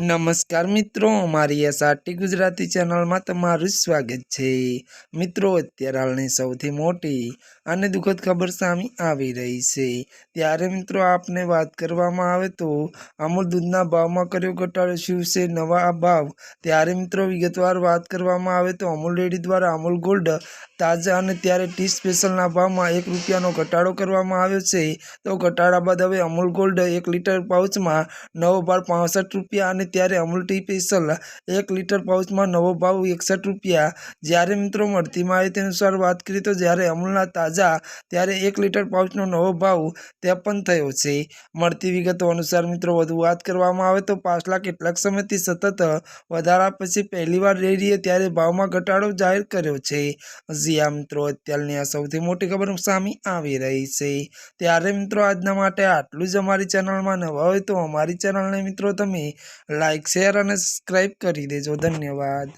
નમસ્કાર મિત્રો, અમારી એસઆરટી ગુજરાતી ચેનલમાં તમારું સ્વાગત છે। મિત્રો, અત્યારે હાલની સૌથી મોટી અને દુઃખદ ખબર સામે આવી રહી છે। ત્યારે મિત્રો આપને વાત કરવામાં આવે તો અમૂલ દૂધના ભાવમાં કર્યો ઘટાડો, શું છે નવા ભાવ? ત્યારે મિત્રો વિગતવાર વાત કરવામાં આવે તો અમૂલ ડેરી દ્વારા અમૂલ ગોલ્ડ તાજા અને ત્યારે ટી સ્પેશિયલના ભાવમાં ₹1નો ઘટાડો કરવામાં આવ્યો છે। તો ઘટાડા બાદ હવે અમૂલ ગોલ્ડ 1 લીટર પાઉચમાં નવો ભાવ ₹65 અને ત્યારે અમૂલ ટી સ્પેશિયલ 1 લીટર પાઉચમાં નવો ભાવ ₹61। જ્યારે મિત્રો મળતી માહિતી અનુસાર વાત કરીએ તો જ્યારે અમૂલના તાજા ત્યારે 1 લીટર પાઉચનો નવો ભાવ 53 થયો છે। મળતી વિગતો અનુસાર મિત્રો વધુ વાત કરવામાં આવે તો પાછલા કેટલાક સમયથી સતત વધારા પછી પહેલીવાર ડેરીએ ત્યારે ભાવમાં ઘટાડો જાહેર કર્યો છે। જી હા મિત્રો, અત્યારની આ સૌથી મોટી ખબર સામે આવી રહી છે। ત્યારે મિત્રો આજના માટે આટલું જ। અમારી ચેનલમાં નવા હોય તો અમારી ચેનલને મિત્રો તમે લાઈક, શેર અને સબસ્ક્રાઈબ કરી દેજો। ધન્યવાદ।